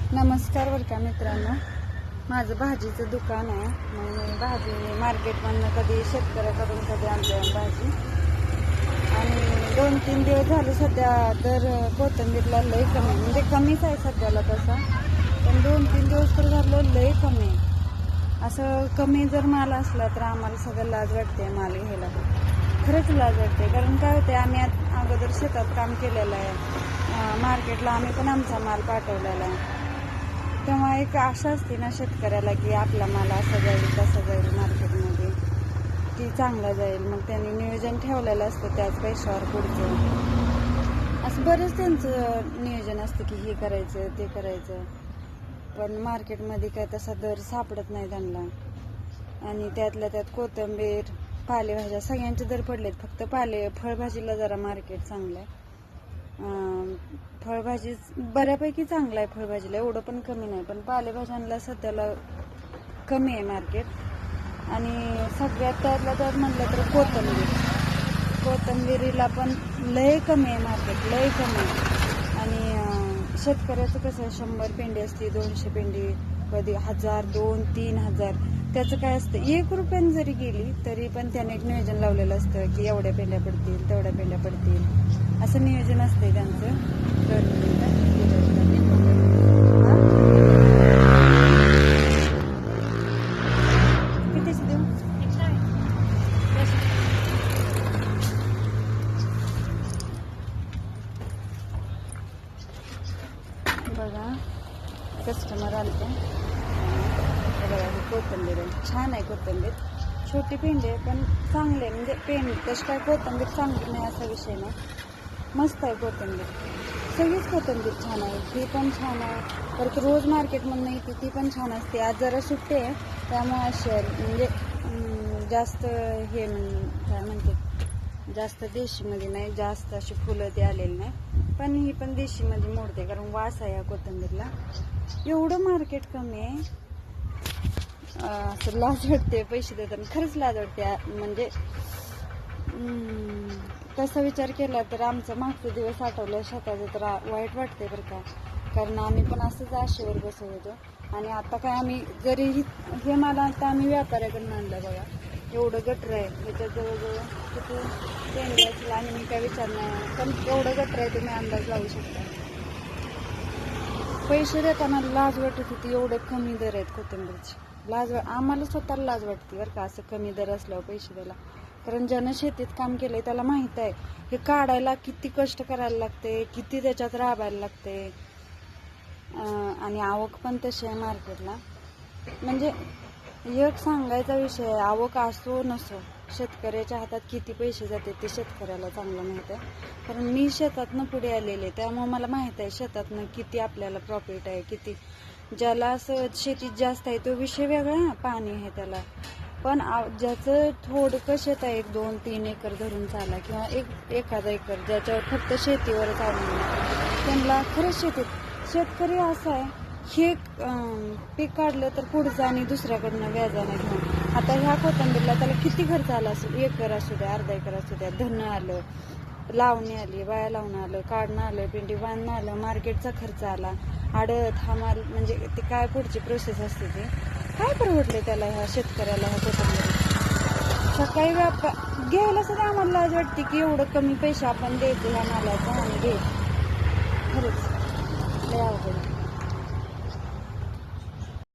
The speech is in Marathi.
नमस्कार बरं का मित्रांनो, माझं भाजीचं दुकान आहे. मग मी भाजी मार्केटमधनं कधी शेतकऱ्याकडून कधी आणते भाजी. आणि 2-3 दिवस झाले सध्या तर कोथिंबीरला लय कमी, म्हणजे कमीच आहे सध्याला तसा, पण 2-3 दिवस तर झालं लय कमी. असं कमी जर माल असला तर आम्हाला सगळं लाज वाटते माल घ्यायला, खरंच लाज वाटते. कारण काय होते, आम्ही अगोदर शेतात काम केलेलं आहे, मार्केटला आम्ही पण आमचा माल पाठवलेला आहे. तेव्हा एक आशा असते ना शेतकऱ्याला की आपला माल असा जाईल तसा जाईल मार्केटमध्ये, की चांगला जाईल. मग त्यांनी नियोजन ठेवलेलं असतं त्याच पैशावर पुढचं. असं बरंच त्यांचं नियोजन असतं की हे करायचं ते करायचं, पण मार्केटमध्ये काय तसा दर सापडत नाही त्यांना. आणि त्यातल्या त्यात कोथिंबीर, पालेभाज्या सगळ्यांचे दर पडलेत. फक्त फळभाजीला जरा मार्केट चांगलं आहे. फळभाजी बऱ्यापैकी चांगलं आहे, फळभाजीला एवढं पण कमी नाही, पण पालेभाज्यांना सध्याला कमी आहे मार्केट. आणि सगळ्यात त्यातल्या त्यात म्हटलं तर कोथिंबीरीला पण लय कमी आहे मार्केट, लय कमी आहे. आणि शेतकऱ्याचं कसं 100 पेंडी असते, 200 पेंडी, कधी 1000, 2, 3000. त्याचं काय असतं, 1 रुपयाने जरी गेली तरी पण त्याने एक नियोजन लावलेलं असतं की एवढ्या पेंड्या पडतील तेवढ्या पेंड्या पडतील, असं नियोजन असतंय त्यांचं. कितीच देऊ बघा, कस्टमर आलते. बघा ही कोथिंबीर आहे, छान आहे कोथिंबीर. छोटी पेंडी आहे पण चांगले, म्हणजे पेंडी तशी काय कोथिंबीर चांगली नाही असा विषय नाही, मस्त आहे कोथिंबीर. सगळीच कोथिंबीर छान आहे, ही पण छान आहे. परत रोज मार्केटमधून येते ती पण छान असते. आज जरा सुट्टी आहे त्यामुळे अशी म्हणजे जास्त हे काय म्हणते, जास्त देशीमध्ये नाही, जास्त अशी फुलं ते आलेली नाही, पण ही पण देशीमध्ये मोडते कारण वास आहे या कोथिंबीरला. एवढं मार्केट कमी आहे, असं लाज वाटते पैसे देताना, खरंच लाज वाटते. म्हणजे तसा विचार केला तर आमचा मागचा दिवस आठवला शेताचा तर वाईट वाटते बरं का. कारण आम्ही पण असंच आशेवर बसत होतो. आणि आता काय आम्ही जरी हे मला आता आम्ही व्यापाऱ्याकडून आणलं. बघा एवढं गटर आहे, ह्याच्यात जवळजवळ किती पेंडी असेल आणि मी काय विचार नाही, पण एवढं गटर आहे तुम्ही अंदाज लावू शकता. पैसे देताना लाज वाटत होती, एवढे कमी दर आहेत कोथिंबीरचे. आम्हाला स्वतःला लाज वाटते बरं का असं कमी दर असल्यावर पैसे द्यायला. कारण ज्यानं शेतीत काम केलंय त्याला माहित आहे हे काढायला किती कष्ट करायला लागते, किती त्याच्यात राबायला लागते. आणि आवक पण तशी आहे मार्केटला. म्हणजे एक सांगायचा विषय आहे, आवक असो नसो, शेतकऱ्याच्या हातात किती पैसे जाते ते शेतकऱ्याला चांगलं माहित आहे. कारण मी शेतातनं पुढे आलेले, त्यामुळे मला माहित आहे शेतातनं किती आपल्याला प्रॉफिट आहे, किती. ज्याला असं शेतीत जास्त आहे तो विषय वेगळा, पाणी आहे त्याला. पण ज्याचं थोडकं शेत आहे, 1-2-3 एकर धरून चाला, किंवा एखादा एकर ज्याच्यावर फक्त शेतीवर अवलंबून, त्यांना खरंच शेतकरी असा आहे, हे पीक काढलं तर पुढचं आणि दुसऱ्याकडनं व्याजानं घेऊन. आता ह्या कोथिंबीरला त्याला किती खर्च आला असेल, 1 एकर असू द्या, अर्धा एकर असू द्या, धन्न आलं, लावणी आली, बाया लावणं आलं, काढणं आलं, पिंडी बांधणं आलं, मार्केटचा खर्च आला, आडत हा माल, म्हणजे ते काय पुढची प्रोसेस असते ते काय परवडले त्याला ह्या शेतकऱ्याला ह्या कोथिंबीर. सकाळी घ्यायला सुद्धा आम्हाला लाज वाटते की एवढं कमी पैसे आपण द्यायचे ह्या मालाचा आणि घ्यायचं. खरंच लय अवघड.